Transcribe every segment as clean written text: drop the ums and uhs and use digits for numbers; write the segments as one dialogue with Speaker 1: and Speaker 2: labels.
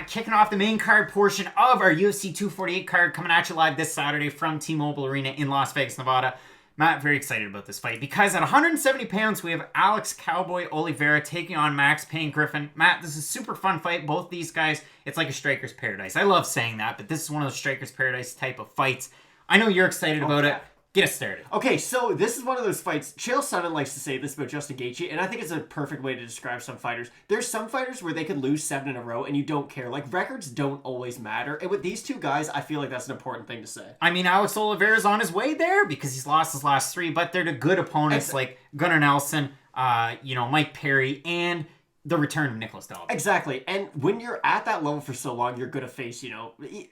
Speaker 1: Kicking off the main card portion of our UFC 248 card, coming at you live this Saturday from T-Mobile Arena in Las Vegas, Nevada. Matt, very excited about this fight because at 170 pounds, we have Alex Cowboy Oliveira taking on Max Griffin. Matt, this is a super fun fight. Both these guys, it's like a striker's paradise. I love saying that, but this is one of those striker's paradise type of fights. I know you're excited about it. Get us started.
Speaker 2: Okay, so this is one of those fights. Chael Sonnen likes to say this about Justin Gaethje, and I think it's a perfect way to describe some fighters. There's some fighters where they could lose 7 in a row, and you don't care. Like, records don't always matter. And with these two guys, I feel like that's an important thing to say.
Speaker 1: I mean, Alex Oliveira's on his way there because he's lost his last 3, but they're the good opponents like Gunnar Nelson, Mike Perry, and the return of Nicholas Dalby.
Speaker 2: Exactly. And when you're at that level for so long, you're going to face,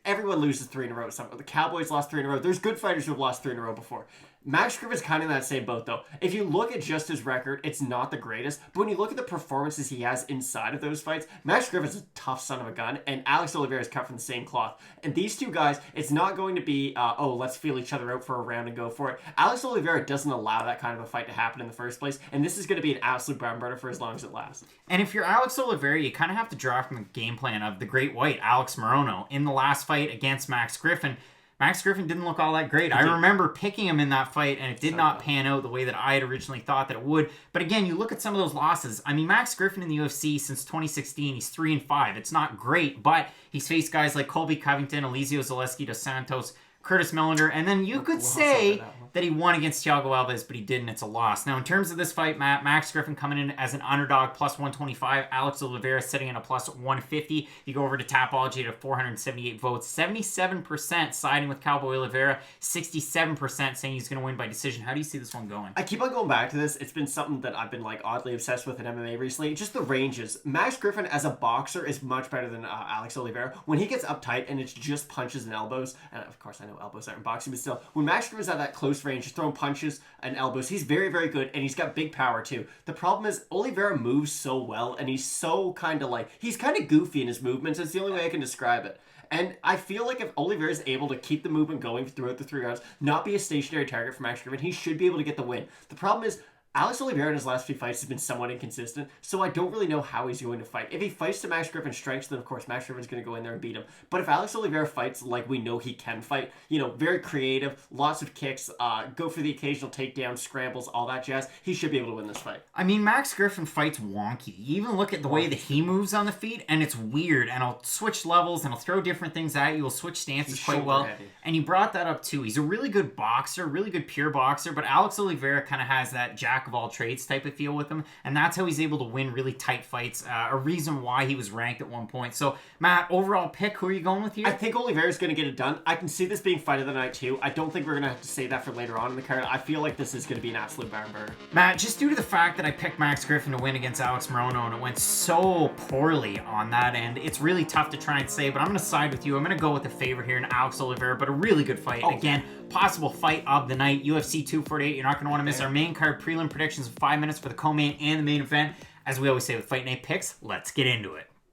Speaker 2: everyone loses 3 in a row. The Cowboys lost 3 in a row. There's good fighters who have lost 3 in a row before. Max Griffin's kind of in that same boat, though. If you look at just his record, it's not the greatest. But when you look at the performances he has inside of those fights, Max Griffin's a tough son of a gun, and Alex Oliveira is cut from the same cloth. And these two guys, it's not going to be, let's feel each other out for a round and go for it. Alex Oliveira doesn't allow that kind of a fight to happen in the first place, and this is going to be an absolute barn burner for as long as it lasts.
Speaker 1: And if you're Alex Oliveira, you kind of have to draw from the game plan of the great white, Alex Morono. In the last fight against Max Griffin didn't look all that great. I remember picking him in that fight, and it did not pan out the way that I had originally thought that it would. But again, you look at some of those losses. I mean, Max Griffin in the UFC since 2016, he's 3-5. It's not great, but he's faced guys like Colby Covington, Eliseo Zaleski dos Santos, Curtis Millender, and then you could say that he won against Thiago Alves, but he didn't. It's a loss. Now, in terms of this fight, Matt, Max Griffin coming in as an underdog, plus 125. Alex Oliveira sitting in a plus 150. You go over to Tapology at 478 votes. 77% siding with Cowboy Oliveira. 67% saying he's going to win by decision. How do you see this one going?
Speaker 2: I keep on going back to this. It's been something that I've been oddly obsessed with in MMA recently. Just the ranges. Max Griffin as a boxer is much better than Alex Oliveira. When he gets uptight and it's just punches and elbows, and of course I know elbows aren't in boxing, but still, when Max Griffin's at that close range, just throwing punches and elbows, he's very, very good, and he's got big power too. The problem is Oliveira moves so well, and he's so he's kind of goofy in his movements. It's the only way I can describe it. And I feel like if Oliveira is able to keep the movement going throughout the 3 rounds, not be a stationary target for Max Griffin, he should be able to get the win. The problem is Alex Oliveira in his last few fights has been somewhat inconsistent, so I don't really know how he's going to fight. If he fights to Max Griffin's strengths, then of course Max Griffin's going to go in there and beat him. But if Alex Oliveira fights like we know he can fight, very creative, lots of kicks, go for the occasional takedown, scrambles, all that jazz, he should be able to win this fight.
Speaker 1: I mean, Max Griffin fights wonky. You even look at the way that he moves on the feet, and it's weird. And I'll switch levels, and I'll throw different things at you. He'll switch stances quite well. Heavy. And you brought that up too. He's a really good boxer, really good pure boxer, but Alex Oliveira kind of has that jack of all trades type of feel with him, and that's how he's able to win really tight fights. A reason why he was ranked at one point. So, Matt, overall pick, who are you going with here?
Speaker 2: I think Oliveira's going to get it done. I can see this being fight of the night too. I don't think we're going to have to say that for later on in the card. I feel like this is going to be an absolute barn burner.
Speaker 1: Matt, just due to the fact that I picked Max Griffin to win against Alex Morono, and it went so poorly on that end, it's really tough to try and say, but I'm going to side with you. I'm going to go with the favorite here in Alex Oliveira, but a really good fight. Again, possible fight of the night, UFC 248. You're not going to want to miss our main card prelim predictions of 5 minutes for the co-main and the main event. As we always say with Fight Night picks, let's get into it.